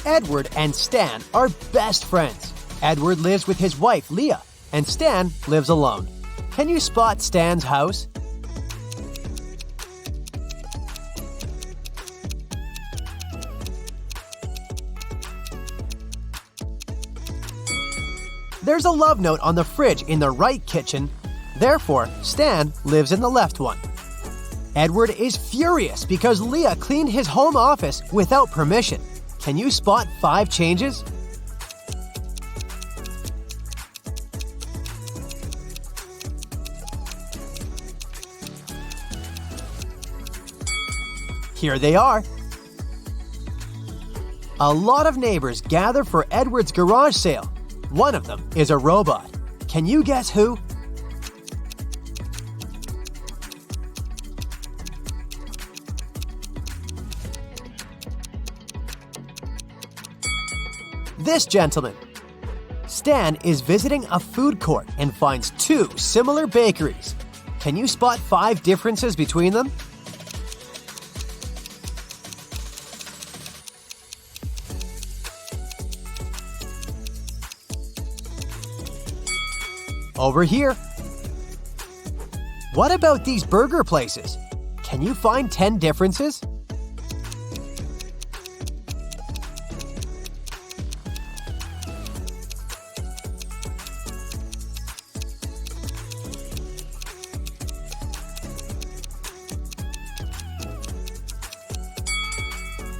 Edward and Stan are best friends. Edward lives with his wife, Leah, and Stan lives alone. Can you spot Stan's house? There's a love note on the fridge in the right kitchen. Therefore, Stan lives in the left one. Edward is furious because Leah cleaned his home office without permission. Can you spot 5 changes? Here they are. A lot of neighbors gather for Edward's garage sale. One of them is a robot. Can you guess who? This gentleman. Stan is visiting a food court and finds 2 similar bakeries. Can you spot 5 differences between them? Over here. What about these burger places? Can you find 10 differences?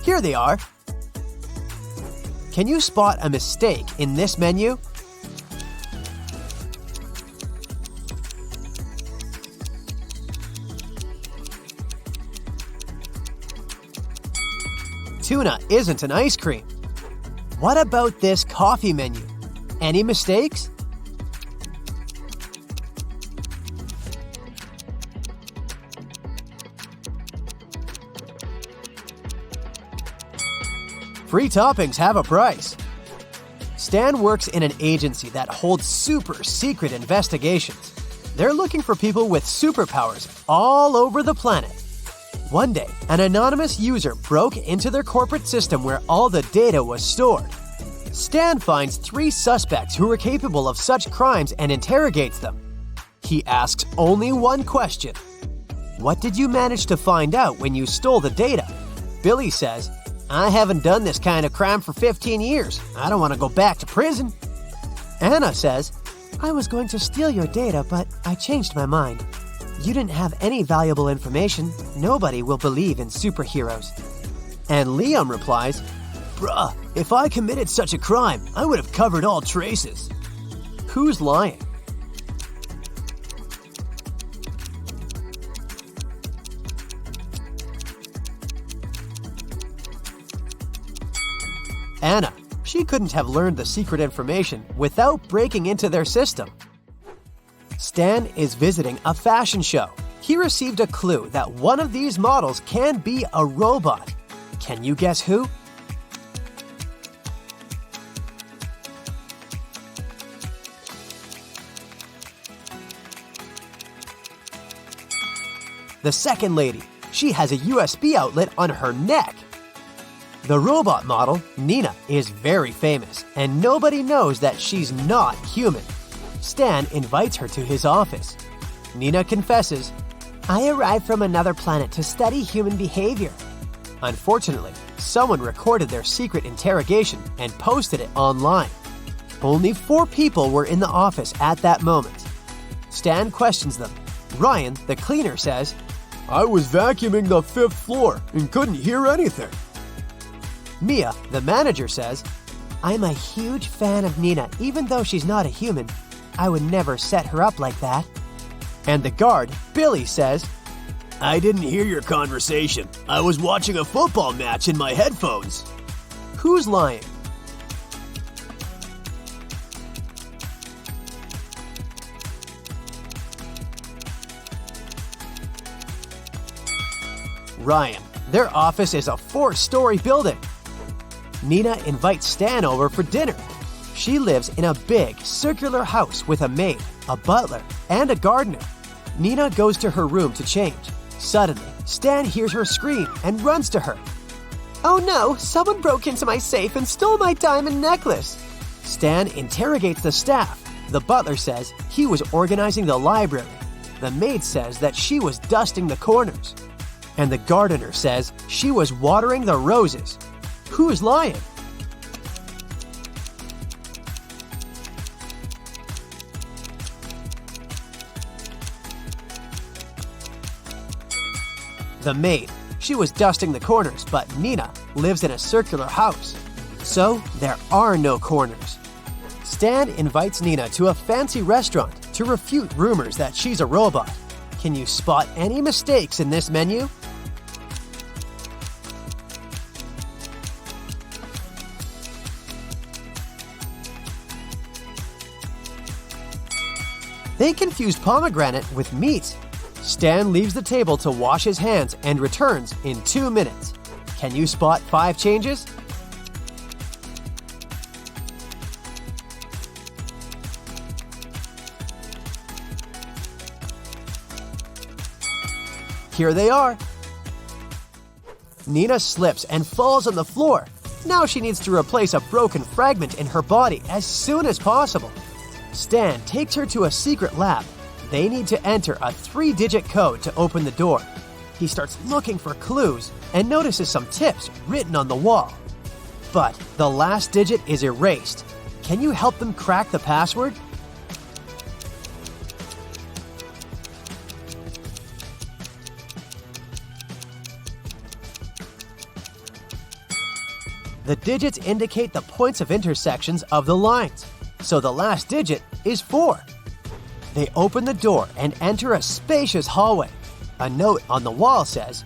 Here they are. Can you spot a mistake in this menu? Tuna isn't an ice cream. What about this coffee menu? Any mistakes? Free toppings have a price. Stan works in an agency that holds super secret investigations. They're looking for people with superpowers all over the planet. One day, an anonymous user broke into their corporate system where all the data was stored. Stan finds 3 suspects who are capable of such crimes and interrogates them. He asks only one question. What did you manage to find out when you stole the data? Billy says, I haven't done this kind of crime for 15 years. I don't want to go back to prison. Anna says, I was going to steal your data, but I changed my mind. You didn't have any valuable information. Nobody will believe in superheroes. And Liam replies, Bruh, if I committed such a crime, I would have covered all traces. Who's lying? Anna. She couldn't have learned the secret information without breaking into their system. Stan is visiting a fashion show. He received a clue that one of these models can be a robot. Can you guess who? The second lady. She has a USB outlet on her neck. The robot model, Nina, is very famous, and nobody knows that she's not human. Stan invites her to his office. Nina confesses, I arrived from another planet to study human behavior. Unfortunately, someone recorded their secret interrogation and posted it online. Only 4 people were in the office at that moment. Stan questions them. Ryan, the cleaner, says, I was vacuuming the 5th floor and couldn't hear anything. Mia, the manager, says, I'm a huge fan of Nina, even though she's not a human. I would never set her up like that. And the guard, Billy, says, I didn't hear your conversation. I was watching a football match in my headphones. Who's lying? Ryan. Their office is a 4-story building. Nina invites Stan over for dinner. She lives in a big, circular house with a maid, a butler, and a gardener. Nina goes to her room to change. Suddenly, Stan hears her scream and runs to her. Oh no, someone broke into my safe and stole my diamond necklace. Stan interrogates the staff. The butler says he was organizing the library. The maid says that she was dusting the corners. And the gardener says she was watering the roses. Who's lying? The maid. She was dusting the corners, but Nina lives in a circular house. So there are no corners. Stan invites Nina to a fancy restaurant to refute rumors that she's a robot. Can you spot any mistakes in this menu? They confuse pomegranate with meat. Stan leaves the table to wash his hands and returns in 2 minutes. Can you spot 5 changes? Here they are. Nina slips and falls on the floor. Now she needs to replace a broken fragment in her body as soon as possible. Stan takes her to a secret lab. They need to enter a 3-digit code to open the door. He starts looking for clues and notices some tips written on the wall. But the last digit is erased. Can you help them crack the password? The digits indicate the points of intersections of the lines, so the last digit is 4. They open the door and enter a spacious hallway. A note on the wall says,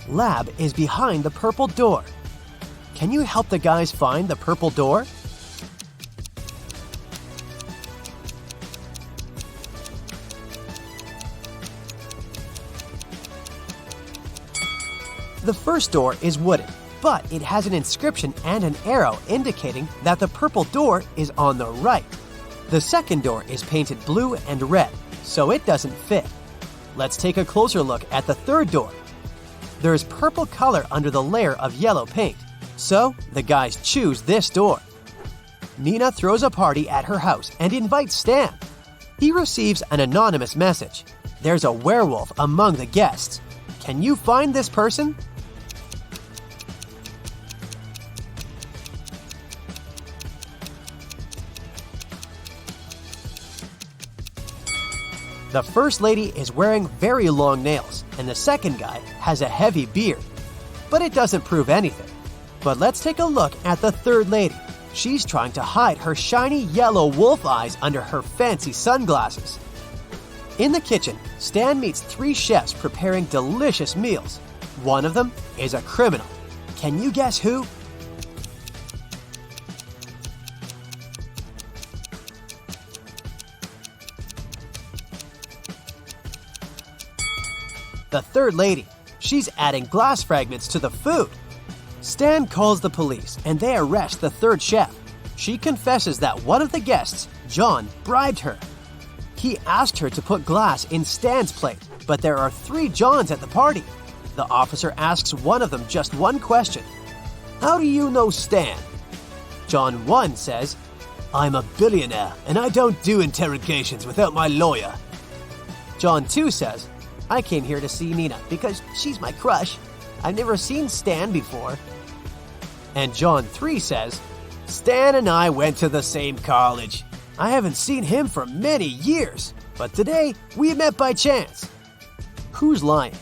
"Lab is behind the purple door." Can you help the guys find the purple door? The first door is wooden, but it has an inscription and an arrow indicating that the purple door is on the right. The second door is painted blue and red, so it doesn't fit. Let's take a closer look at the third door. There is purple color under the layer of yellow paint, so the guys choose this door. Nina throws a party at her house and invites Stan. He receives an anonymous message. There's a werewolf among the guests. Can you find this person? The first lady is wearing very long nails, and the second guy has a heavy beard. But it doesn't prove anything. But let's take a look at the third lady. She's trying to hide her shiny yellow wolf eyes under her fancy sunglasses. In the kitchen, Stan meets 3 chefs preparing delicious meals. One of them is a criminal. Can you guess who? The third lady. She's adding glass fragments to the food. Stan calls the police and they arrest the third chef. She confesses that one of the guests, John, bribed her. He asked her to put glass in Stan's plate, but there are 3 Johns at the party. The officer asks one of them just one question. "How do you know Stan?" John 1 says, "I'm a billionaire and I don't do interrogations without my lawyer." John 2 says, "I came here to see Nina because she's my crush. I've never seen Stan before." And John 3 says, "Stan and I went to the same college. I haven't seen him for many years, but today we met by chance." Who's lying?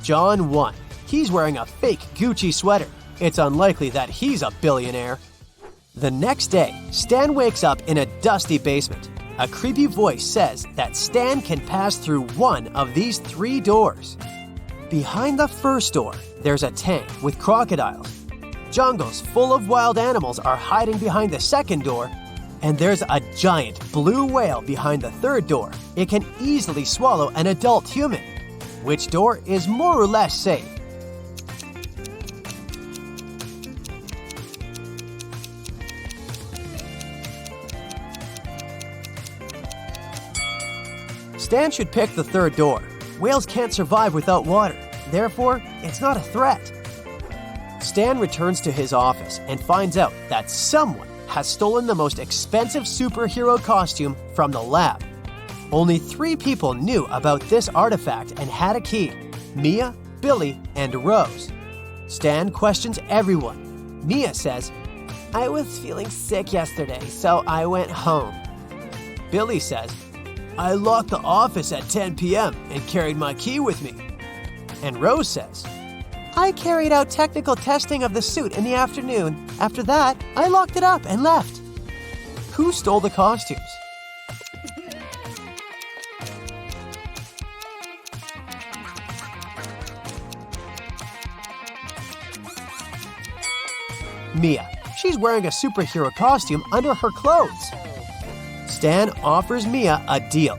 John 1. He's wearing a fake Gucci sweater. It's unlikely that he's a billionaire. The next day, Stan wakes up in a dusty basement. A creepy voice says that Stan can pass through one of these 3 doors. Behind the first door, there's a tank with crocodiles. Jungles full of wild animals are hiding behind the second door, and there's a giant blue whale behind the third door. It can easily swallow an adult human. Which door is more or less safe? Stan should pick the third door. Whales can't survive without water. Therefore, it's not a threat. Stan returns to his office and finds out that someone has stolen the most expensive superhero costume from the lab. Only 3 people knew about this artifact and had a key: Mia, Billy, and Rose. Stan questions everyone. Mia says, "I was feeling sick yesterday, so I went home." Billy says, "I locked the office at 10 p.m. and carried my key with me." And Rose says, "I carried out technical testing of the suit in the afternoon. After that, I locked it up and left." Who stole the costumes? Mia. She's wearing a superhero costume under her clothes. Stan offers Mia a deal.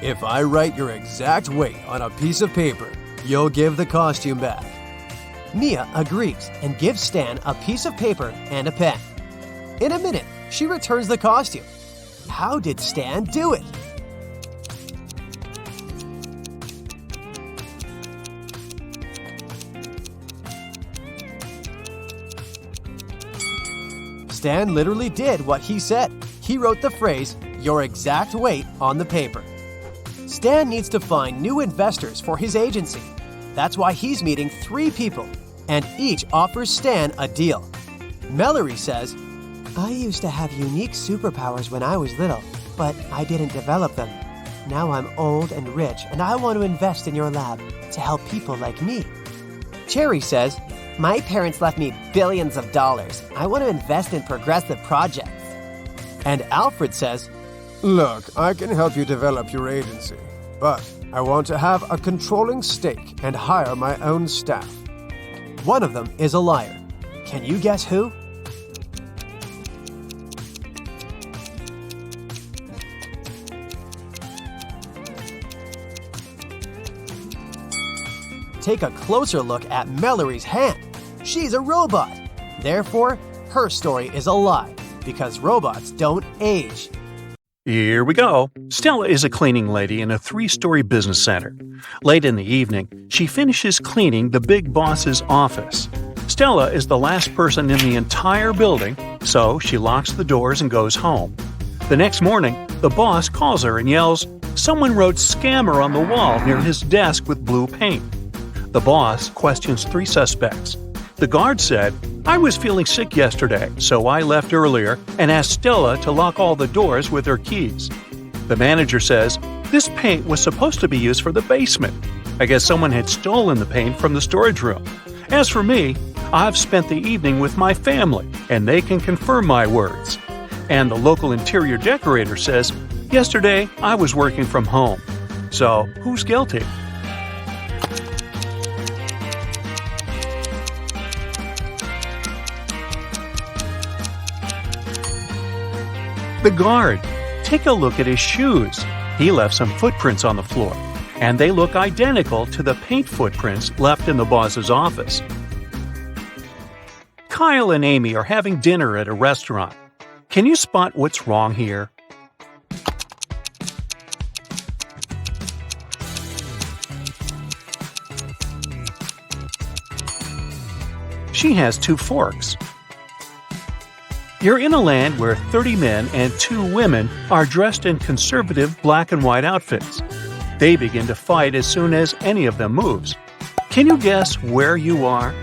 "If I write your exact weight on a piece of paper, you'll give the costume back." Mia agrees and gives Stan a piece of paper and a pen. In a minute, she returns the costume. How did Stan do it? Stan literally did what he said. He wrote the phrase, "your exact weight," on the paper. Stan needs to find new investors for his agency. That's why he's meeting 3 people, and each offers Stan a deal. Mallory says, "I used to have unique superpowers when I was little, but I didn't develop them. Now I'm old and rich, and I want to invest in your lab to help people like me." Cherry says, "My parents left me billions of dollars. I want to invest in progressive projects." And Alfred says, "Look, I can help you develop your agency, but I want to have a controlling stake and hire my own staff." One of them is a liar. Can you guess who? Take a closer look at Mallory's hand. She's a robot. Therefore, her story is a lie, because robots don't age. Here we go. Stella is a cleaning lady in a 3-story business center. Late in the evening, she finishes cleaning the big boss's office. Stella is the last person in the entire building, so she locks the doors and goes home. The next morning, the boss calls her and yells, "Someone wrote scammer on the wall near his desk with blue paint." The boss questions 3 suspects. The guard said, "I was feeling sick yesterday, so I left earlier and asked Stella to lock all the doors with her keys." The manager says, "This paint was supposed to be used for the basement. I guess someone had stolen the paint from the storage room. As for me, I've spent the evening with my family, and they can confirm my words." And the local interior decorator says, "Yesterday, I was working from home." So, who's guilty? The guard. Take a look at his shoes. He left some footprints on the floor, and they look identical to the paint footprints left in the boss's office. Kyle and Amy are having dinner at a restaurant. Can you spot what's wrong here? She has 2 forks. You're in a land where 30 men and 2 women are dressed in conservative black and white outfits. They begin to fight as soon as any of them moves. Can you guess where you are?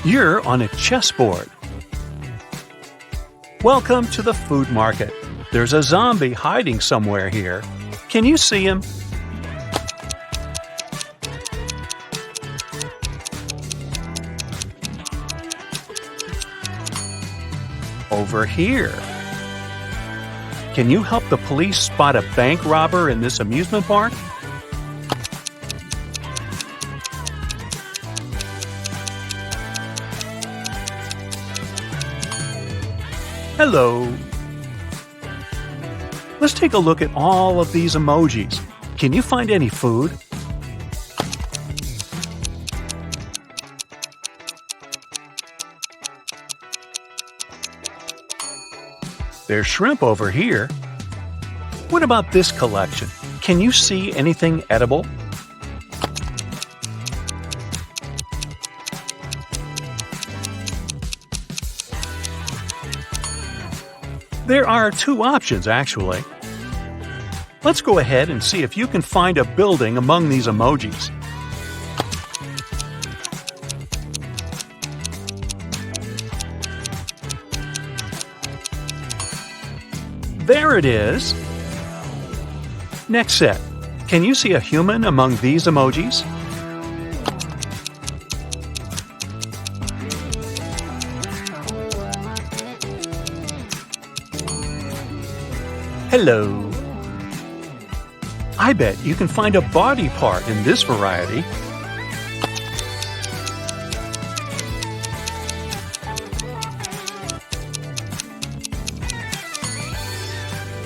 You're on a chessboard. Welcome to the food market. There's a zombie hiding somewhere here. Can you see him? Over here. Can you help the police spot a bank robber in this amusement park? Hello. Let's take a look at all of these emojis. Can you find any food? There's shrimp over here. What about this collection? Can you see anything edible? There are two options, actually. Let's go ahead and see if you can find a building among these emojis. There it is! Next set. Can you see a human among these emojis? Hello! I bet you can find a body part in this variety.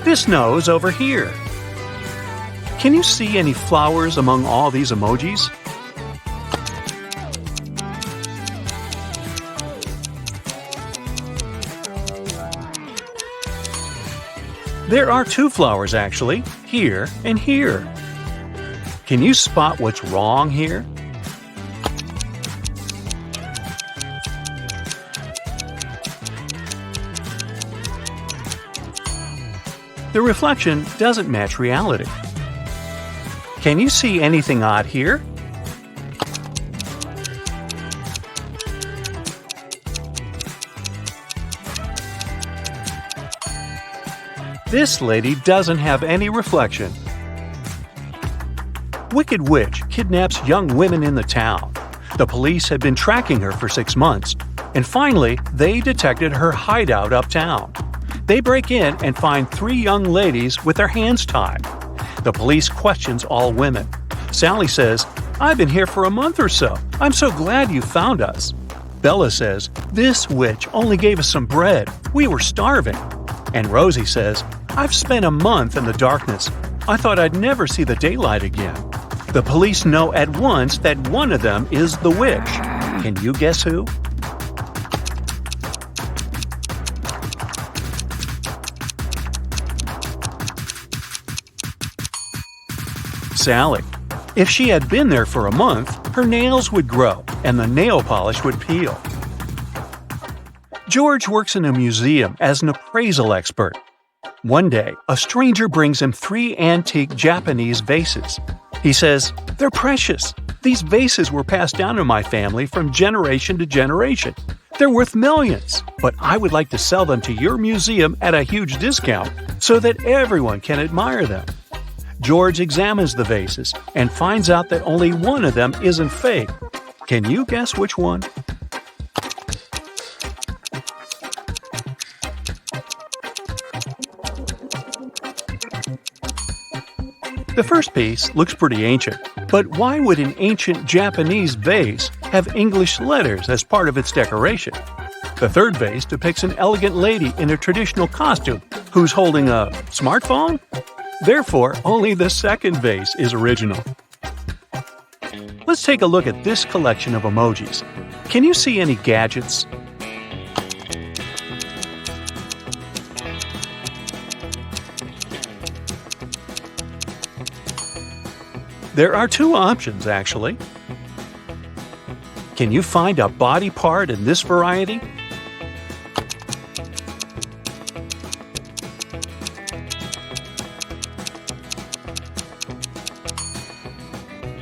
This nose over here. Can you see any flowers among all these emojis? There are two flowers actually, here and here. Can you spot what's wrong here? The reflection doesn't match reality. Can you see anything odd here? This lady doesn't have any reflection. Wicked witch kidnaps young women in the town. The police had been tracking her for 6 months, and finally they detected her hideout uptown. They break in and find 3 young ladies with their hands tied. The police questions all women. Sally says, "I've been here for a month or so. I'm so glad you found us." Bella says, "This witch only gave us some bread. We were starving." And Rosie says, "I've spent a month in the darkness. I thought I'd never see the daylight again." The police know at once that one of them is the witch. Can you guess who? Sally. If she had been there for a month, her nails would grow and the nail polish would peel. George works in a museum as an appraisal expert. One day, a stranger brings him 3 antique Japanese vases. He says, "They're precious. These vases were passed down in my family from generation to generation. They're worth millions, but I would like to sell them to your museum at a huge discount so that everyone can admire them." George examines the vases and finds out that only one of them isn't fake. Can you guess which one? The first piece looks pretty ancient, but why would an ancient Japanese vase have English letters as part of its decoration? The third vase depicts an elegant lady in a traditional costume who's holding a smartphone? Therefore, only the second vase is original. Let's take a look at this collection of emojis. Can you see any gadgets? There are 2 options, actually. Can you find a body part in this variety?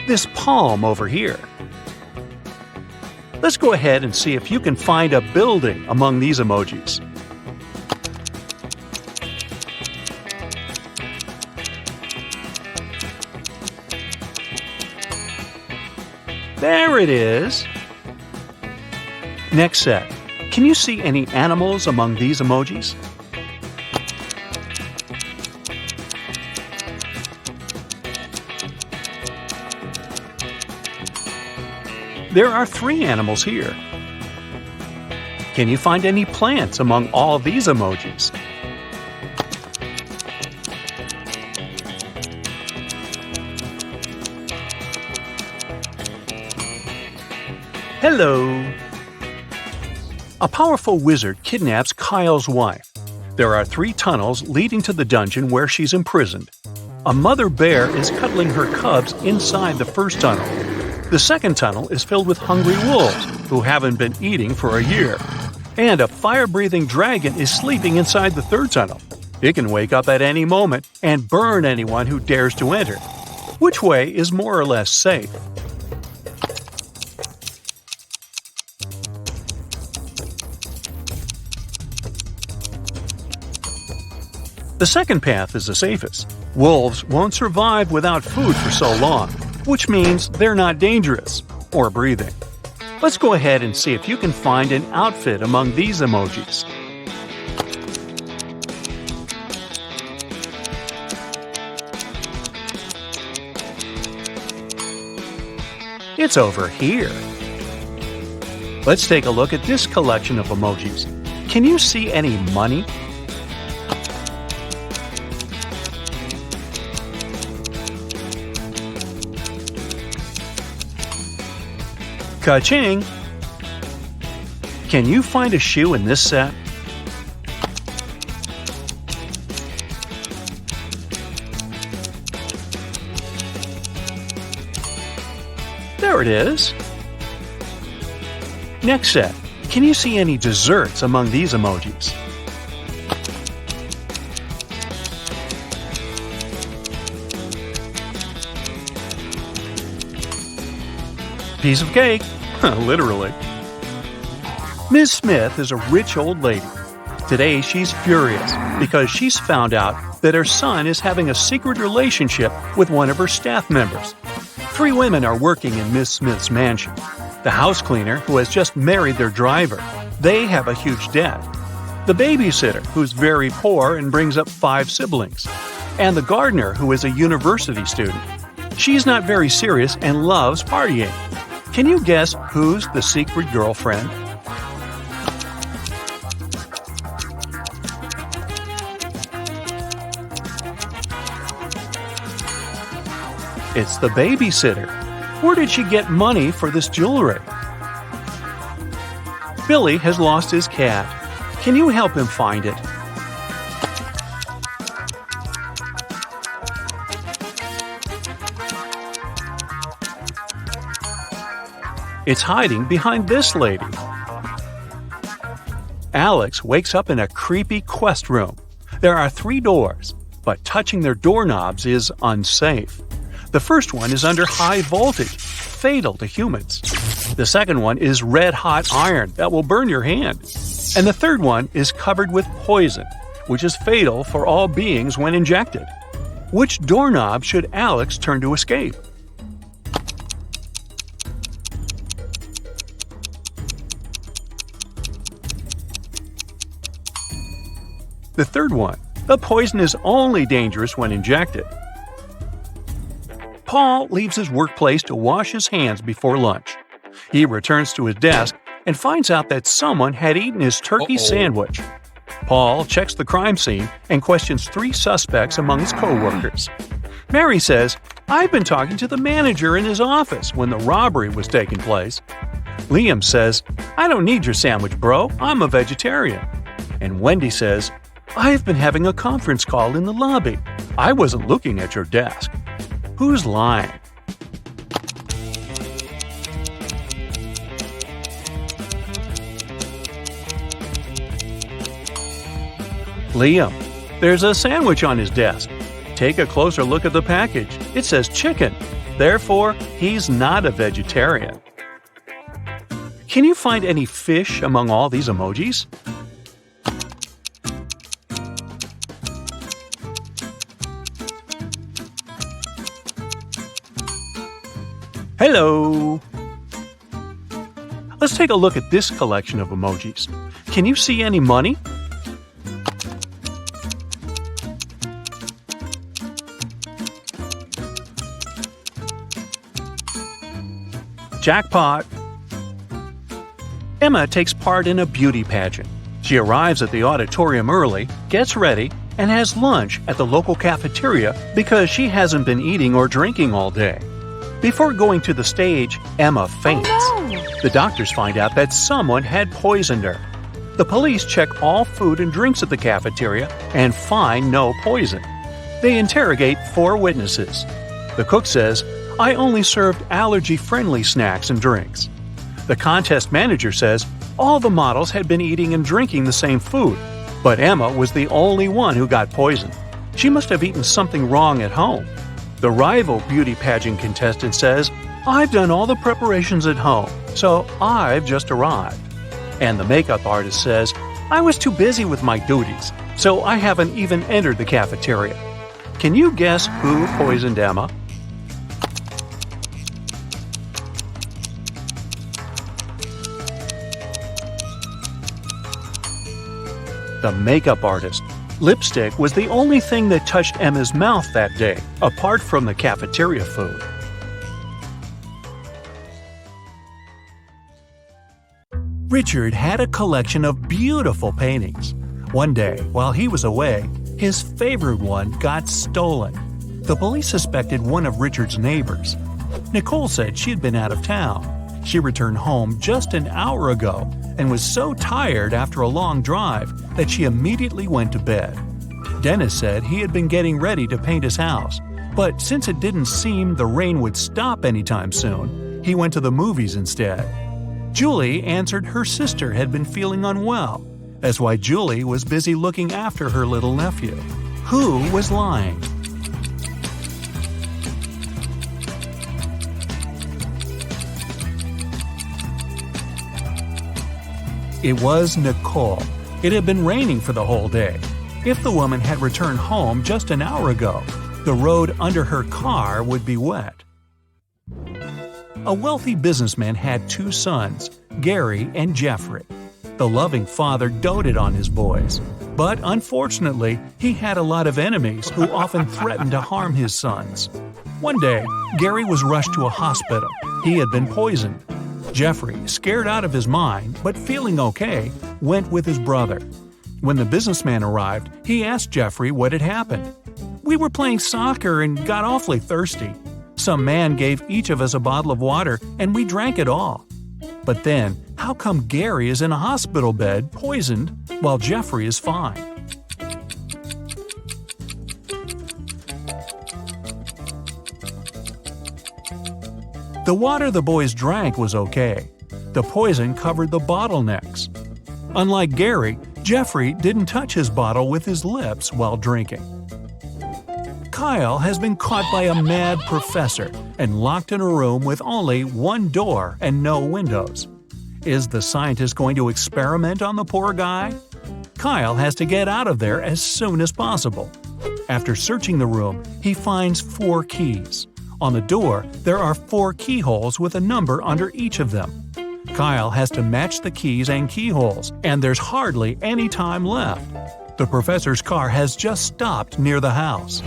This palm over here. Let's go ahead and see if you can find a building among these emojis. There it is! Next set. Can you see any animals among these emojis? There are 3 animals here. Can you find any plants among all these emojis? Hello! A powerful wizard kidnaps Kyle's wife. There are 3 tunnels leading to the dungeon where she's imprisoned. A mother bear is cuddling her cubs inside the first tunnel. The second tunnel is filled with hungry wolves who haven't been eating for a year. And a fire-breathing dragon is sleeping inside the third tunnel. It can wake up at any moment and burn anyone who dares to enter. Which way is more or less safe? The second path is the safest. Wolves won't survive without food for so long, which means they're not dangerous or breathing. Let's go ahead and see if you can find an outfit among these emojis. It's over here. Let's take a look at this collection of emojis. Can you see any money? Ka-ching! Can you find a shoe in this set? There it is! Next set. Can you see any desserts among these emojis? Piece of cake! Literally. Ms. Smith is a rich old lady. Today she's furious because she's found out that her son is having a secret relationship with one of her staff members. 3 women are working in Ms. Smith's mansion. The house cleaner, who has just married their driver, they have a huge debt. The babysitter, who's very poor and brings up 5 siblings. And the gardener, who is a university student. She's not very serious and loves partying. Can you guess who's the secret girlfriend? It's the babysitter. Where did she get money for this jewelry? Billy has lost his cat. Can you help him find it? It's hiding behind this lady. Alex wakes up in a creepy quest room. There are 3 doors, but touching their doorknobs is unsafe. The first one is under high voltage, fatal to humans. The second one is red-hot iron that will burn your hand. And the third one is covered with poison, which is fatal for all beings when injected. Which doorknob should Alex turn to escape? The third one. The poison is only dangerous when injected. Paul leaves his workplace to wash his hands before lunch. He returns to his desk and finds out that someone had eaten his turkey sandwich. Paul checks the crime scene and questions 3 suspects among his co-workers. Mary says, "I've been talking to the manager in his office when the robbery was taking place." Liam says, "I don't need your sandwich, bro. I'm a vegetarian." And Wendy says, "I've been having a conference call in the lobby. I wasn't looking at your desk." Who's lying? Liam. There's a sandwich on his desk. Take a closer look at the package. It says chicken. Therefore, he's not a vegetarian. Can you find any fish among all these emojis? Hello! Let's take a look at this collection of emojis. Can you see any money? Jackpot! Emma takes part in a beauty pageant. She arrives at the auditorium early, gets ready, and has lunch at the local cafeteria because she hasn't been eating or drinking all day. Before going to the stage, Emma faints. Oh, no. The doctors find out that someone had poisoned her. The police check all food and drinks at the cafeteria and find no poison. They interrogate 4 witnesses. The cook says, "I only served allergy-friendly snacks and drinks." The contest manager says all the models had been eating and drinking the same food, but Emma was the only one who got poisoned. She must have eaten something wrong at home. The rival beauty pageant contestant says, "I've done all the preparations at home, so I've just arrived." And the makeup artist says, "I was too busy with my duties, so I haven't even entered the cafeteria." Can you guess who poisoned Emma? The makeup artist. Lipstick was the only thing that touched Emma's mouth that day, apart from the cafeteria food. Richard had a collection of beautiful paintings. One day, while he was away, his favorite one got stolen. The police suspected one of Richard's neighbors. Nicole said she had been out of town. She returned home just an hour ago and was so tired after a long drive that she immediately went to bed. Dennis said he had been getting ready to paint his house, but since it didn't seem the rain would stop anytime soon, he went to the movies instead. Julie answered her sister had been feeling unwell. That's why Julie was busy looking after her little nephew. Who was lying? It was Nicole. It had been raining for the whole day. If the woman had returned home just an hour ago, the road under her car would be wet. A wealthy businessman had 2 sons, Gary and Jeffrey. The loving father doted on his boys, but unfortunately, he had a lot of enemies who often threatened to harm his sons. One day, Gary was rushed to a hospital. He had been poisoned. Jeffrey, scared out of his mind, but feeling okay, went with his brother. When the businessman arrived, he asked Jeffrey what had happened. "We were playing soccer and got awfully thirsty. Some man gave each of us a bottle of water and we drank it all. But then, how come Gary is in a hospital bed, poisoned, while Jeffrey is fine?" The water the boys drank was okay. The poison covered the bottlenecks. Unlike Gary, Jeffrey didn't touch his bottle with his lips while drinking. Kyle has been caught by a mad professor and locked in a room with only one door and no windows. Is the scientist going to experiment on the poor guy? Kyle has to get out of there as soon as possible. After searching the room, he finds 4 keys. On the door, there are 4 keyholes with a number under each of them. Kyle has to match the keys and keyholes, and there's hardly any time left. The professor's car has just stopped near the house.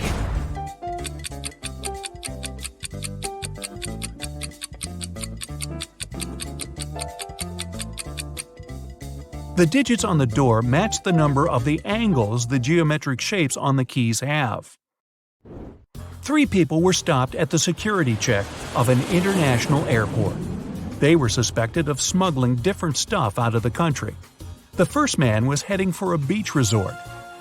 The digits on the door match the number of the angles the geometric shapes on the keys have. 3 people were stopped at the security check of an international airport. They were suspected of smuggling different stuff out of the country. The first man was heading for a beach resort.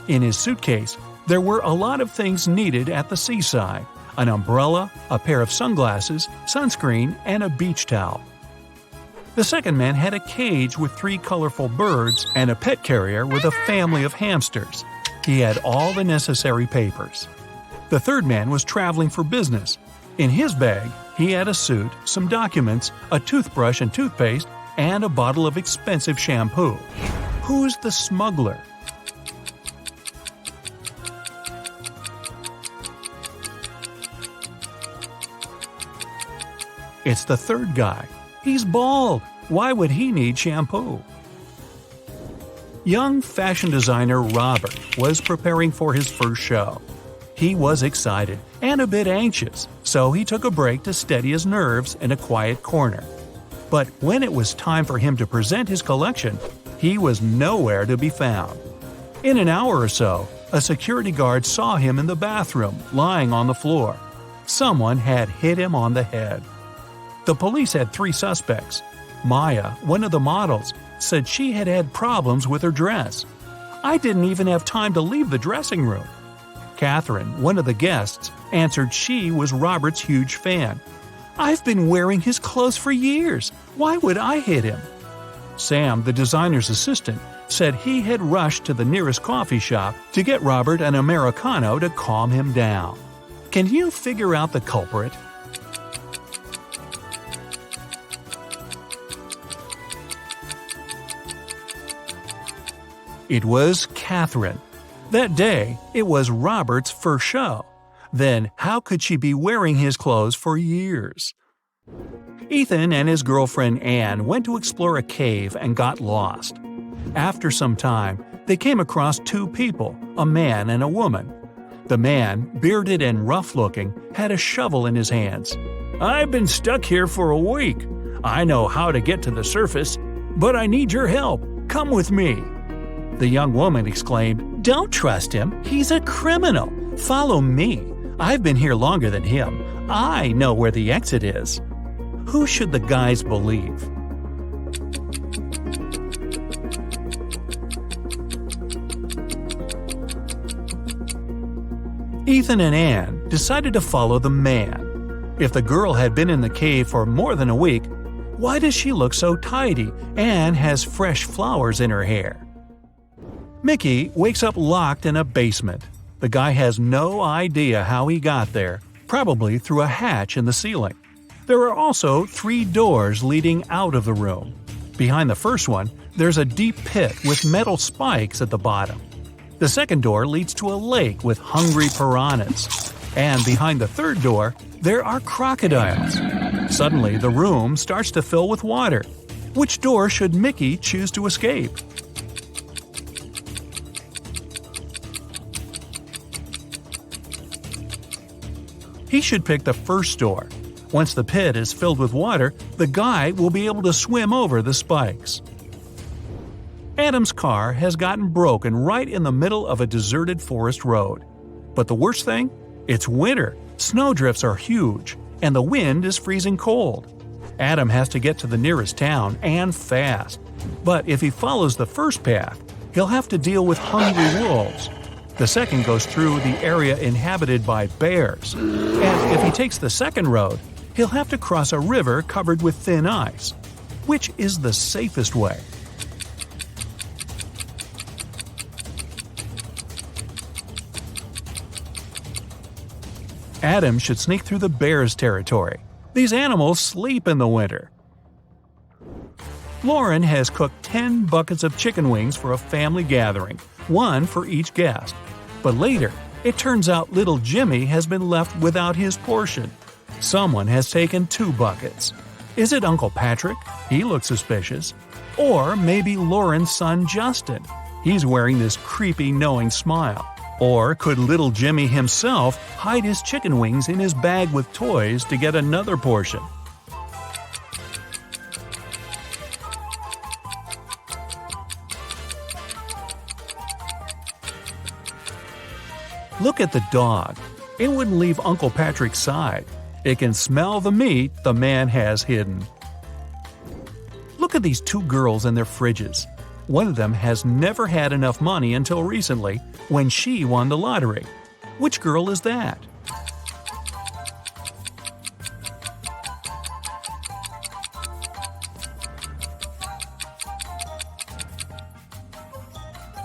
In his suitcase, there were a lot of things needed at the seaside: an umbrella, a pair of sunglasses, sunscreen, and a beach towel. The second man had a cage with 3 colorful birds and a pet carrier with a family of hamsters. He had all the necessary papers. The third man was traveling for business. In his bag, he had a suit, some documents, a toothbrush and toothpaste, and a bottle of expensive shampoo. Who's the smuggler? It's the third guy. He's bald. Why would he need shampoo? Young fashion designer Robert was preparing for his first show. He was excited and a bit anxious, so he took a break to steady his nerves in a quiet corner. But when it was time for him to present his collection, he was nowhere to be found. In an hour or so, a security guard saw him in the bathroom, lying on the floor. Someone had hit him on the head. The police had 3 suspects. Maya, one of the models, said she had had problems with her dress. I didn't even have time to leave the dressing room. Catherine, one of the guests, answered she was Robert's huge fan. I've been wearing his clothes for years. Why would I hit him? Sam, the designer's assistant, said he had rushed to the nearest coffee shop to get Robert an Americano to calm him down. Can you figure out the culprit? It was Catherine. That day, it was Robert's first show. Then, how could she be wearing his clothes for years? Ethan and his girlfriend Anne went to explore a cave and got lost. After some time, they came across two people, a man and a woman. The man, bearded and rough-looking, had a shovel in his hands. "I've been stuck here for a week. I know how to get to the surface, but I need your help. Come with me." The young woman exclaimed, "Don't trust him. He's a criminal. Follow me. I've been here longer than him. I know where the exit is." Who should the guys believe? Ethan and Anne decided to follow the man. If the girl had been in the cave for more than a week, why does she look so tidy and has fresh flowers in her hair? Mickey wakes up locked in a basement. The guy has no idea how he got there, probably through a hatch in the ceiling. There are also 3 doors leading out of the room. Behind the first one, there's a deep pit with metal spikes at the bottom. The second door leads to a lake with hungry piranhas. And behind the third door, there are crocodiles. Suddenly, the room starts to fill with water. Which door should Mickey choose to escape? He should pick the first door. Once the pit is filled with water, the guy will be able to swim over the spikes. Adam's car has gotten broken right in the middle of a deserted forest road. But the worst thing? It's winter, snowdrifts are huge, and the wind is freezing cold. Adam has to get to the nearest town, and fast. But if he follows the first path, he'll have to deal with hungry wolves. The second goes through the area inhabited by bears. And if he takes the second road, he'll have to cross a river covered with thin ice. Which is the safest way? Adam should sneak through the bears' territory. These animals sleep in the winter. Lauren has cooked 10 buckets of chicken wings for a family gathering, 1 for each guest. But later, it turns out little Jimmy has been left without his portion. Someone has taken 2 buckets. Is it Uncle Patrick? He looks suspicious. Or maybe Lauren's son Justin. He's wearing this creepy, knowing smile. Or could little Jimmy himself hide his chicken wings in his bag with toys to get another portion? Look at the dog. It wouldn't leave Uncle Patrick's side. It can smell the meat the man has hidden. Look at these 2 girls and their fridges. One of them has never had enough money until recently, when she won the lottery. Which girl is that?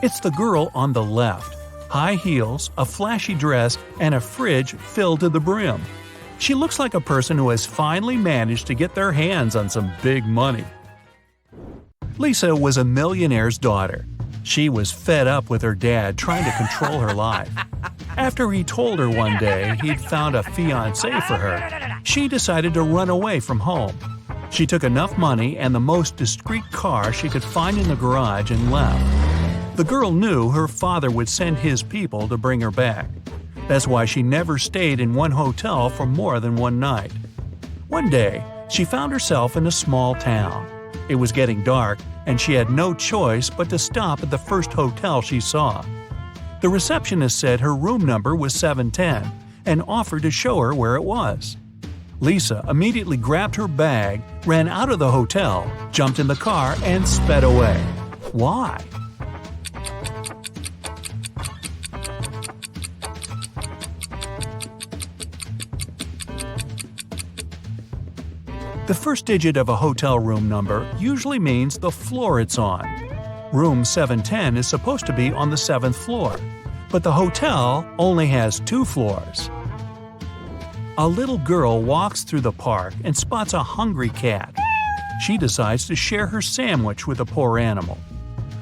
It's the girl on the left. High heels, a flashy dress, and a fridge filled to the brim. She looks like a person who has finally managed to get their hands on some big money. Lisa was a millionaire's daughter. She was fed up with her dad trying to control her life. After he told her one day he'd found a fiancé for her, she decided to run away from home. She took enough money and the most discreet car she could find in the garage and left. The girl knew her father would send his people to bring her back. That's why she never stayed in one hotel for more than one night. One day, she found herself in a small town. It was getting dark, and she had no choice but to stop at the first hotel she saw. The receptionist said her room number was 710 and offered to show her where it was. Lisa immediately grabbed her bag, ran out of the hotel, jumped in the car, and sped away. Why? The first digit of a hotel room number usually means the floor it's on. Room 710 is supposed to be on the 7th floor, but the hotel only has 2 floors. A little girl walks through the park and spots a hungry cat. She decides to share her sandwich with the poor animal.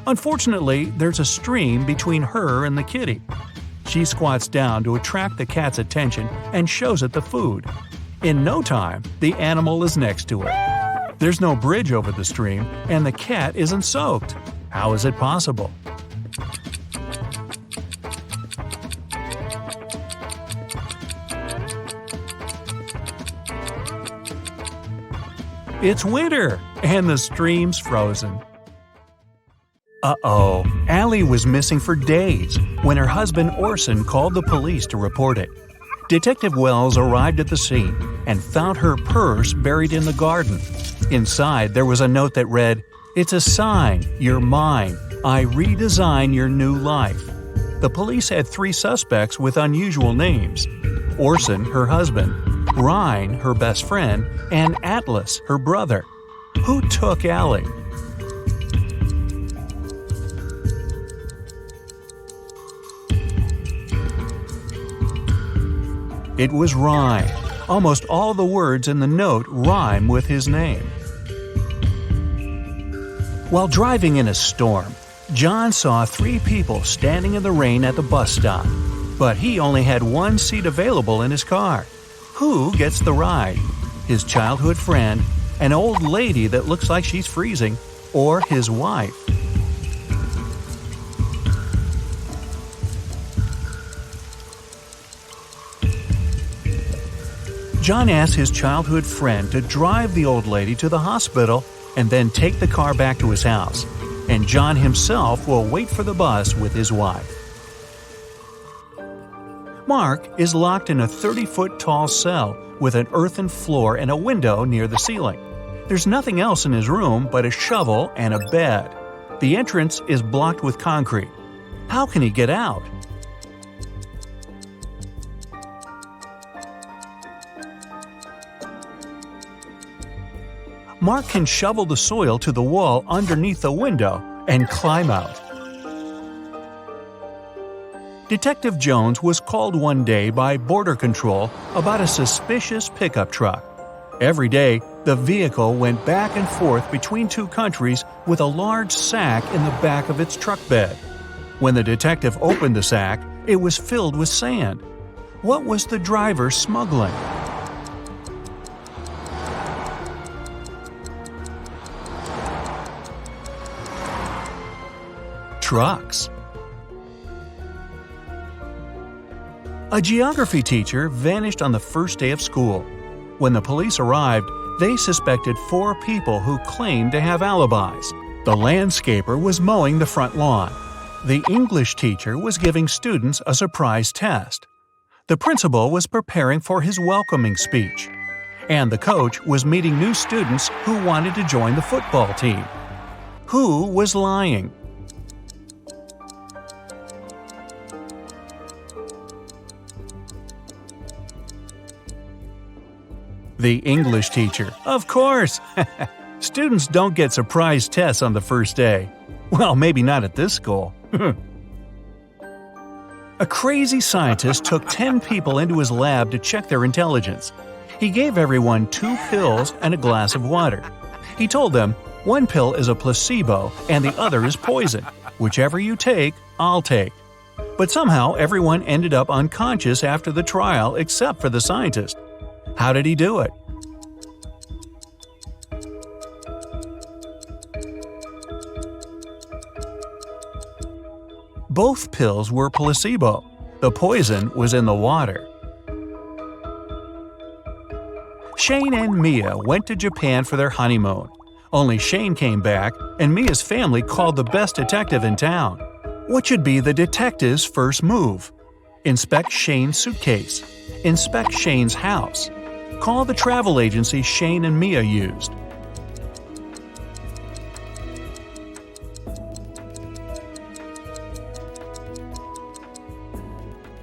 Unfortunately, there's a stream between her and the kitty. She squats down to attract the cat's attention and shows it the food. In no time, the animal is next to her. There's no bridge over the stream, and the cat isn't soaked. How is it possible? It's winter, and the stream's frozen. Uh-oh, Allie was missing for days when her husband Orson called the police to report it. Detective Wells arrived at the scene and found her purse buried in the garden. Inside, there was a note that read, "It's a sign, you're mine. I redesign your new life." The police had 3 suspects with unusual names: Orson, her husband, Ryan, her best friend, and Atlas, her brother. Who took Allie? It was Ryan. Almost all the words in the note rhyme with his name. While driving in a storm, John saw 3 people standing in the rain at the bus stop, but he only had 1 seat available in his car. Who gets the ride? His childhood friend, an old lady that looks like she's freezing, or his wife? John asked his childhood friend to drive the old lady to the hospital and then take the car back to his house, and John himself will wait for the bus with his wife. Mark is locked in a 30-foot tall cell with an earthen floor and a window near the ceiling. There's nothing else in his room but a shovel and a bed. The entrance is blocked with concrete. How can he get out? Mark can shovel the soil to the wall underneath the window and climb out. Detective Jones was called one day by Border Control about a suspicious pickup truck. Every day, the vehicle went back and forth between 2 countries with a large sack in the back of its truck bed. When the detective opened the sack, it was filled with sand. What was the driver smuggling? Trucks. A geography teacher vanished on the first day of school. When the police arrived, they suspected 4 people who claimed to have alibis. The landscaper was mowing the front lawn. The English teacher was giving students a surprise test. The principal was preparing for his welcoming speech. And the coach was meeting new students who wanted to join the football team. Who was lying? The English teacher, of course! Students don't get surprise tests on the first day. Well, maybe not at this school. A crazy scientist took 10 people into his lab to check their intelligence. He gave everyone 2 pills and a glass of water. He told them, 1 pill is a placebo and the other is poison. Whichever you take, I'll take. But somehow everyone ended up unconscious after the trial except for the scientist. How did he do it? Both pills were placebo. The poison was in the water. Shane and Mia went to Japan for their honeymoon. Only Shane came back, and Mia's family called the best detective in town. What should be the detective's first move? Inspect Shane's suitcase. Inspect Shane's house. Call the travel agency Shane and Mia used.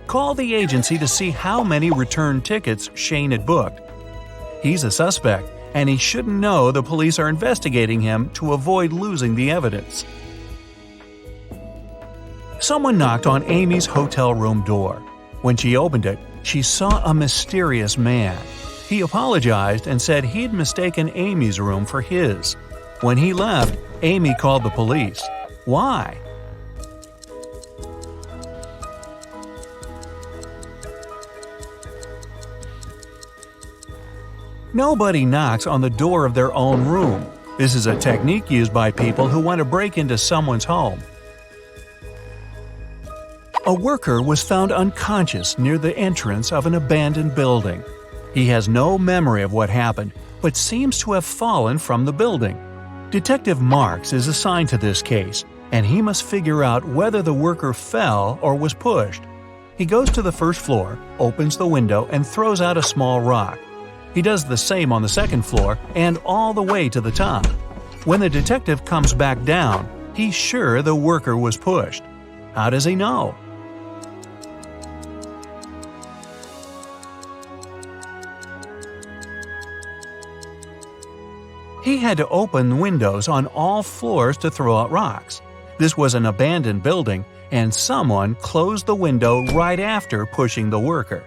Call the agency to see how many return tickets Shane had booked. He's a suspect, and he shouldn't know the police are investigating him to avoid losing the evidence. Someone knocked on Amy's hotel room door. When she opened it, she saw a mysterious man. He apologized and said he'd mistaken Amy's room for his. When he left, Amy called the police. Why? Nobody knocks on the door of their own room. This is a technique used by people who want to break into someone's home. A worker was found unconscious near the entrance of an abandoned building. He has no memory of what happened, but seems to have fallen from the building. Detective Marks is assigned to this case, and he must figure out whether the worker fell or was pushed. He goes to the first floor, opens the window, and throws out a small rock. He does the same on the second floor and all the way to the top. When the detective comes back down, he's sure the worker was pushed. How does he know? He had to open windows on all floors to throw out rocks. This was an abandoned building, and someone closed the window right after pushing the worker.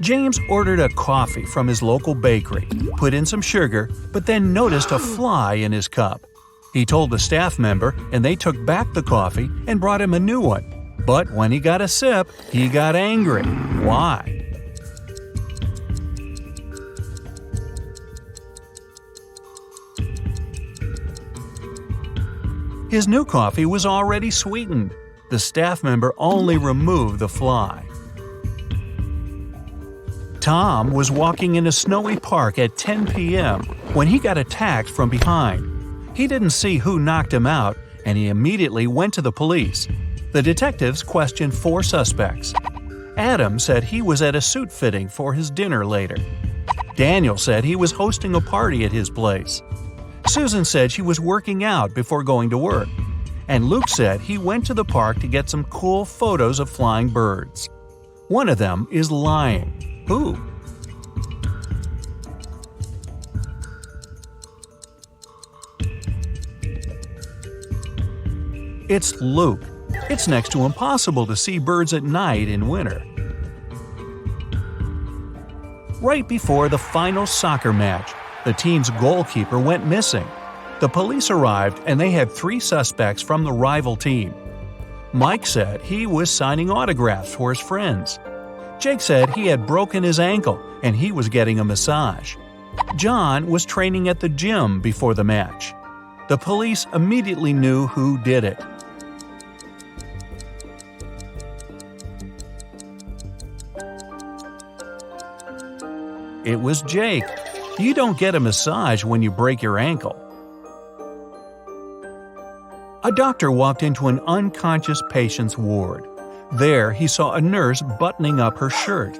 James ordered a coffee from his local bakery, put in some sugar, but then noticed a fly in his cup. He told the staff member, and they took back the coffee and brought him a new one. But when he got a sip, he got angry. Why? His new coffee was already sweetened. The staff member only removed the fly. Tom was walking in a snowy park at 10 p.m. when he got attacked from behind. He didn't see who knocked him out, and he immediately went to the police. The detectives questioned 4 suspects. Adam said he was at a suit fitting for his dinner later. Daniel said he was hosting a party at his place. Susan said she was working out before going to work. And Luke said he went to the park to get some cool photos of flying birds. One of them is lying. Who? It's Luke. It's next to impossible to see birds at night in winter. Right before the final soccer match, the team's goalkeeper went missing. The police arrived and they had 3 suspects from the rival team. Mike said he was signing autographs for his friends. Jake said he had broken his ankle and he was getting a massage. John was training at the gym before the match. The police immediately knew who did it. It was Jake. You don't get a massage when you break your ankle. A doctor walked into an unconscious patient's ward. There, he saw a nurse buttoning up her shirt.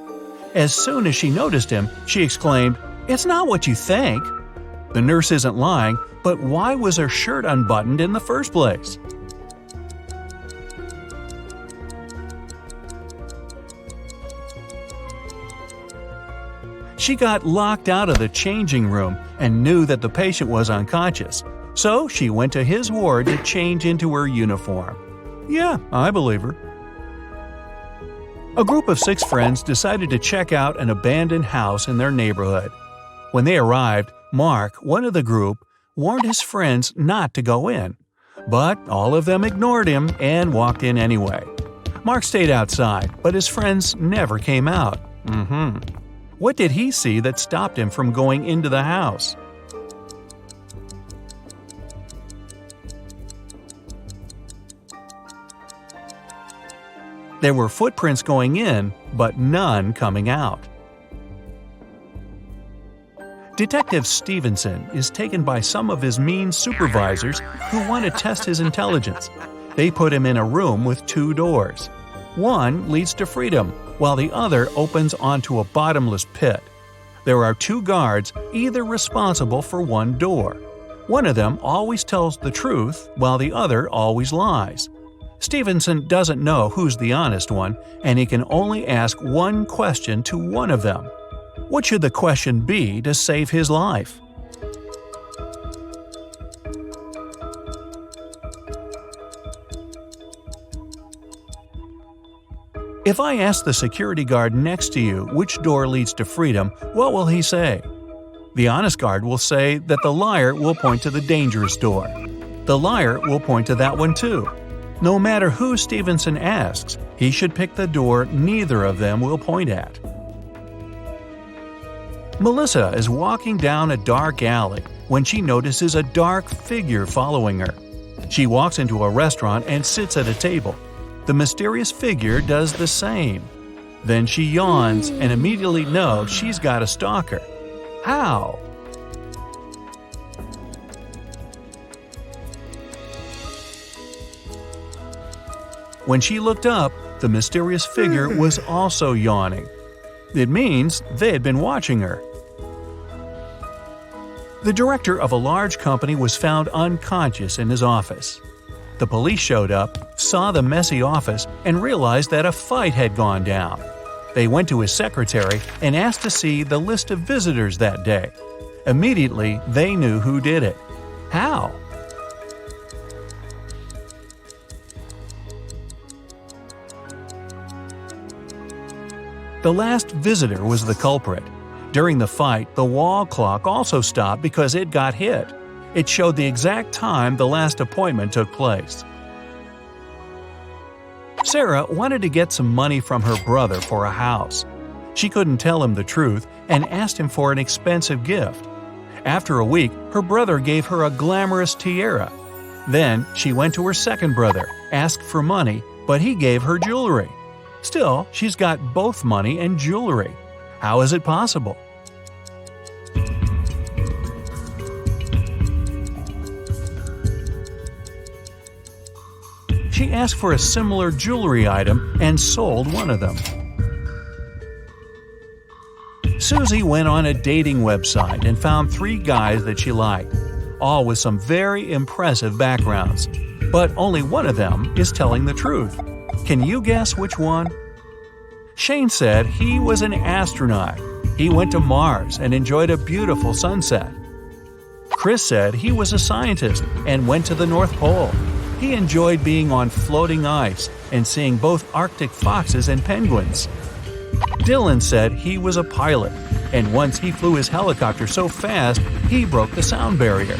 As soon as she noticed him, she exclaimed, "It's not what you think." The nurse isn't lying, but why was her shirt unbuttoned in the first place? She got locked out of the changing room and knew that the patient was unconscious, so she went to his ward to change into her uniform. Yeah, I believe her. A group of 6 friends decided to check out an abandoned house in their neighborhood. When they arrived, Mark, one of the group, warned his friends not to go in. But all of them ignored him and walked in anyway. Mark stayed outside, but his friends never came out. What did he see that stopped him from going into the house? There were footprints going in, but none coming out. Detective Stevenson is taken by some of his mean supervisors who want to test his intelligence. They put him in a room with 2 doors. One leads to freedom, while the other opens onto a bottomless pit. There are two guards, either responsible for one door. One of them always tells the truth, while the other always lies. Stevenson doesn't know who's the honest one, and he can only ask one question to one of them. What should the question be to save his life? If I ask the security guard next to you which door leads to freedom, what will he say? The honest guard will say that the liar will point to the dangerous door. The liar will point to that one too. No matter who Stevenson asks, he should pick the door neither of them will point at. Melissa is walking down a dark alley when she notices a dark figure following her. She walks into a restaurant and sits at a table. The mysterious figure does the same. Then she yawns and immediately knows she's got a stalker. How? When she looked up, the mysterious figure was also yawning. It means they had been watching her. The director of a large company was found unconscious in his office. The police showed up, saw the messy office, and realized that a fight had gone down. They went to his secretary and asked to see the list of visitors that day. Immediately, they knew who did it. How? The last visitor was the culprit. During the fight, the wall clock also stopped because it got hit. It showed the exact time the last appointment took place. Sarah wanted to get some money from her brother for a house. She couldn't tell him the truth and asked him for an expensive gift. After a week, her brother gave her a glamorous tiara. Then she went to her second brother, asked for money, but he gave her jewelry. Still, she's got both money and jewelry. How is it possible? She asked for a similar jewelry item and sold one of them. Susie went on a dating website and found 3 guys that she liked, all with some very impressive backgrounds. But only one of them is telling the truth. Can you guess which one? Shane said he was an astronaut. He went to Mars and enjoyed a beautiful sunset. Chris said he was a scientist and went to the North Pole. He enjoyed being on floating ice and seeing both Arctic foxes and penguins. Dylan said he was a pilot, and once he flew his helicopter so fast he broke the sound barrier.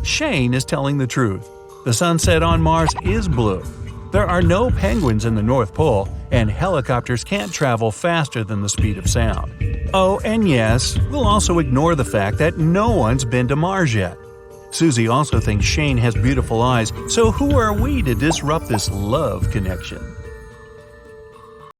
Shane is telling the truth. The sunset on Mars is blue. There are no penguins in the North Pole, and helicopters can't travel faster than the speed of sound. Oh, and yes, we'll also ignore the fact that no one's been to Mars yet. Susie also thinks Shane has beautiful eyes, so who are we to disrupt this love connection?